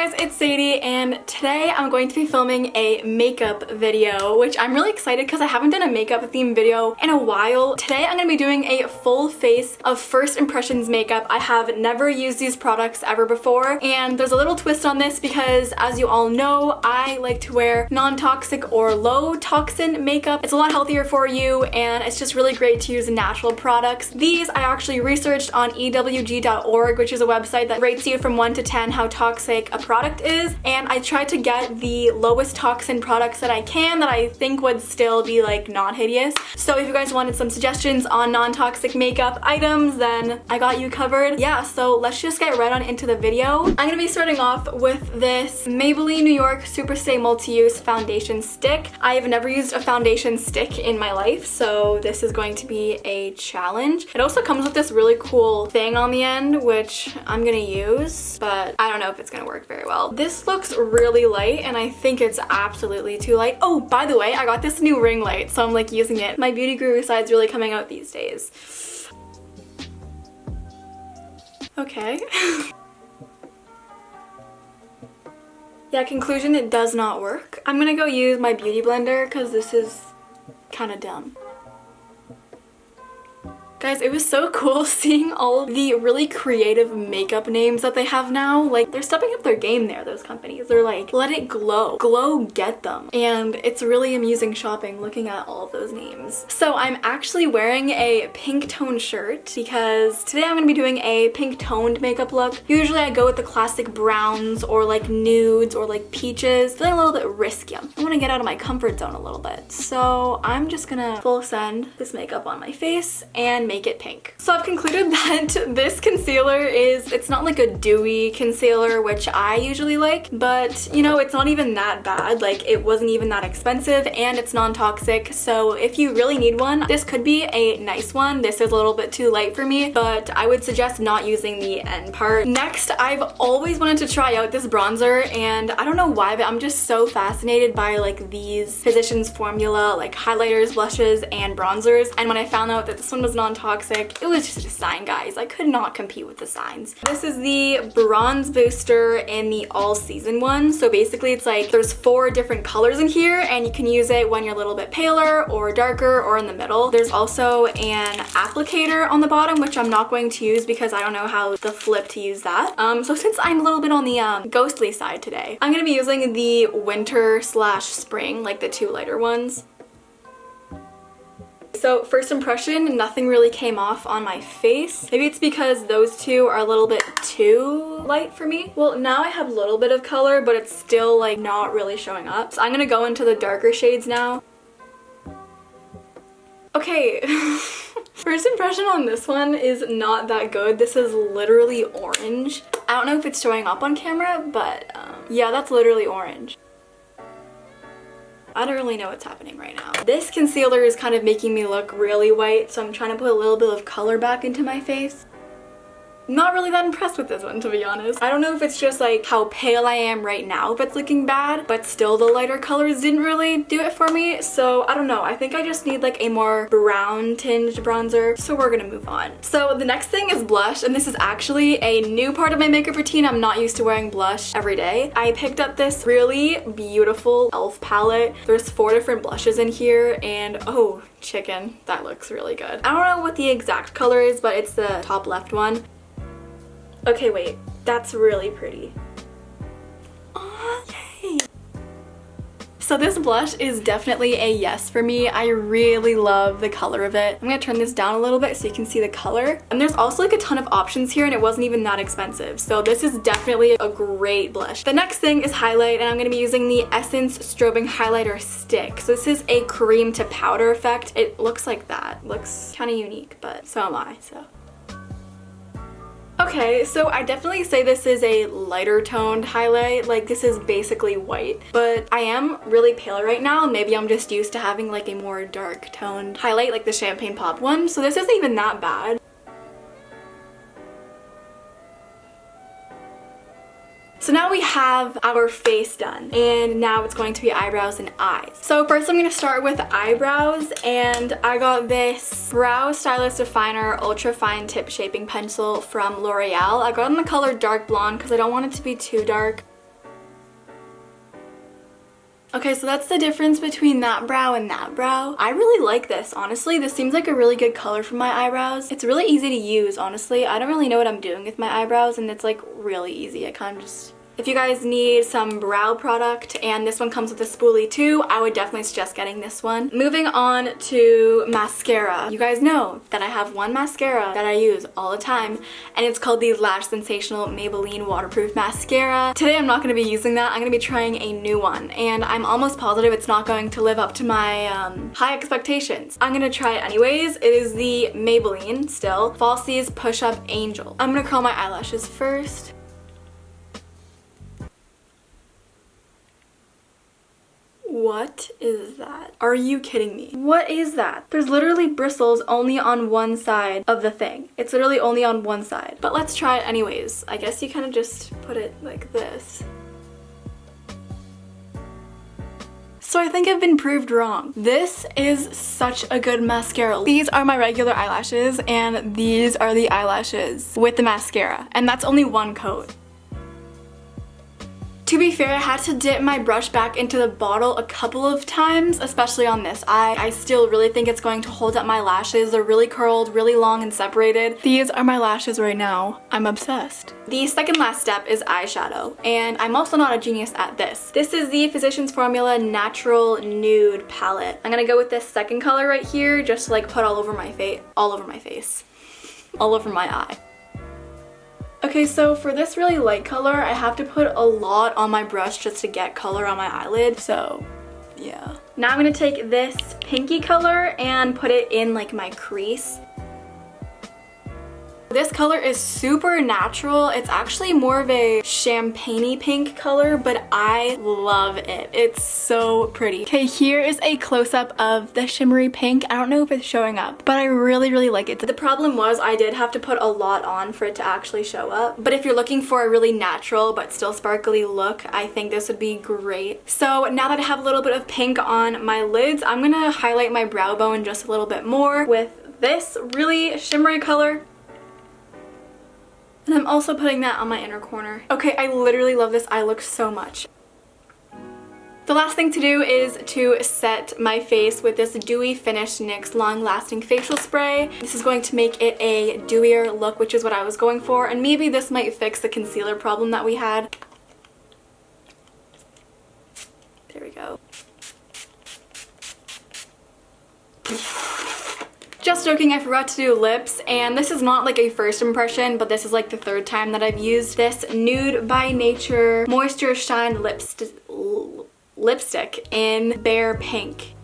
guys, it's Sadie, and today I'm going to be filming a makeup video, which I'm really excited because I haven't done a makeup themed video in a while. Today I'm going to be doing a full face of first impressions makeup. I have never used these products ever before, and there's a little twist on this because, as you all know, I like to wear non-toxic or low-toxin makeup. It's a lot healthier for you, and it's just really great to use natural products. These I actually researched on ewg.org, which is a website that rates you from 1 to 10 how toxic a product is, and I tried to get the lowest toxin products that I can that I think would still be like non-hideous. So if you guys wanted some suggestions on non-toxic makeup items, then I got you covered. Yeah, so let's just get right on into the video. I'm gonna be starting off with this Maybelline New York Super Stay Multi-Use Foundation Stick. I have never used a foundation stick in my life, so this is going to be a challenge. It also comes with this really cool thing on the end, which I'm gonna use, but I don't know if it's gonna work very well. This looks really light, and I think it's absolutely too light. Oh, by the way, I got this new ring light, so I'm like using it. My beauty guru side's really coming out these days. Okay. Yeah, conclusion, it does not work. I'm gonna go use my beauty blender because this is kind of dumb. Guys, it was so cool seeing all of the really creative makeup names that they have now. Like, they're stepping up their game there, those companies. They're like, let it glow. Glow, get them. And it's really amusing shopping looking at all of those names. So I'm actually wearing a pink toned shirt because today I'm gonna be doing a pink toned makeup look. Usually I go with the classic browns or like nudes or like peaches. Feeling a little bit risky. I want to get out of my comfort zone a little bit. So I'm just gonna full send this makeup on my face and make it pink. So I've concluded that this concealer it's not like a dewy concealer, which I usually like, but you know, it's not even that bad. Like, it wasn't even that expensive, and it's non-toxic, so if you really need one, this could be a nice one. This is a little bit too light for me, but I would suggest not using the end part. Next, I've always wanted to try out this bronzer, and I don't know why, but I'm just so fascinated by like these Physicians Formula, like highlighters, blushes, and bronzers, and when I found out that this one was non-toxic, it was just a sign, guys. I could not compete with the signs. This is the Bronze Booster in the All Season one. So basically it's like there's 4 different colors in here, and you can use it when you're a little bit paler or darker or in the middle. There's also an applicator on the bottom, which I'm not going to use because I don't know how the flip to use that. So since I'm a little bit on the ghostly side today, I'm gonna be using the winter / spring, like the 2 lighter ones. So first impression, nothing really came off on my face. Maybe it's because those 2 are a little bit too light for me. Well, now I have a little bit of color, but it's still like not really showing up. So I'm gonna go into the darker shades now. Okay. First impression on this one is not that good. This is literally orange. I don't know if it's showing up on camera, but yeah, that's literally orange. I don't really know what's happening right now. This concealer is kind of making me look really white, so I'm trying to put a little bit of color back into my face. Not really that impressed with this one, to be honest. I don't know if it's just like how pale I am right now if it's looking bad, but still the lighter colors didn't really do it for me, so I don't know. I think I just need like a more brown tinged bronzer, so we're gonna move on. So the next thing is blush, and this is actually a new part of my makeup routine. I'm not used to wearing blush every day. I picked up this really beautiful e.l.f. palette. There's 4 different blushes in here, and oh, chicken, that looks really good. I don't know what the exact color is, but it's the top left one. Okay, wait, that's really pretty. Oh, yay. So this blush is definitely a yes for me. I really love the color of it. I'm gonna turn this down a little bit so you can see the color. And there's also like a ton of options here, and it wasn't even that expensive. So this is definitely a great blush. The next thing is highlight, and I'm gonna be using the Essence Strobing Highlighter Stick. So this is a cream to powder effect. It looks like that. Looks kind of unique, but so am I, so. Okay, so I definitely say this is a lighter toned highlight. Like, this is basically white, but I am really pale right now. Maybe I'm just used to having like a more dark toned highlight, like the Champagne Pop one, so this isn't even that bad. So now we have our face done, and now it's going to be eyebrows and eyes. So first I'm going to start with eyebrows, and I got this Brow Stylist Definer Ultra Fine Tip Shaping Pencil from L'Oreal. I got it in the color Dark Blonde because I don't want it to be too dark. Okay, so that's the difference between that brow and that brow. I really like this, honestly. This seems like a really good color for my eyebrows. It's really easy to use, honestly. I don't really know what I'm doing with my eyebrows, and it's like really easy. I kind of just... If you guys need some brow product, and this one comes with a spoolie too, I would definitely suggest getting this one. Moving on to mascara. You guys know that I have one mascara that I use all the time, and it's called the Lash Sensational Maybelline Waterproof Mascara. Today I'm not going to be using that. I'm going to be trying a new one, and I'm almost positive it's not going to live up to my high expectations. I'm going to try it anyways. It is the Maybelline, still, Falsies Push Up Angel. I'm going to curl my eyelashes first. What is that? Are you kidding me? What is that? There's literally bristles only on one side of the thing. It's literally only on one side. But let's try it anyways. I guess you kind of just put it like this. So I think I've been proved wrong. This is such a good mascara. These are my regular eyelashes, and these are the eyelashes with the mascara. And that's only one coat. To be fair, I had to dip my brush back into the bottle a couple of times, especially on this eye. I still really think it's going to hold up my lashes. They're really curled, really long and separated. These are my lashes right now. I'm obsessed. The second last step is eyeshadow, and I'm also not a genius at this. This is the Physicians Formula Natural Nude Palette. I'm gonna go with this second color right here, just to like put all over my face, all over my eye. Okay, so for this really light color, I have to put a lot on my brush just to get color on my eyelid, so yeah. Now I'm gonna take this pinky color and put it in like my crease. This color is super natural. It's actually more of a champagne-y pink color, but I love it. It's so pretty. Okay, here is a close-up of the shimmery pink. I don't know if it's showing up, but I really, really like it. The problem was I did have to put a lot on for it to actually show up. But if you're looking for a really natural but still sparkly look, I think this would be great. So now that I have a little bit of pink on my lids, I'm gonna highlight my brow bone just a little bit more with this really shimmery color. And I'm also putting that on my inner corner. Okay, I literally love this eye look so much. The last thing to do is to set my face with this Dewy Finish NYX Long Lasting Facial Spray. This is going to make it a dewier look, which is what I was going for, and maybe this might fix the concealer problem that we had. There we go. Just joking, I forgot to do lips, and this is not like a first impression, but this is like the third time that I've used this Nude by Nature Moisture Shine lipstick in Bare Pink.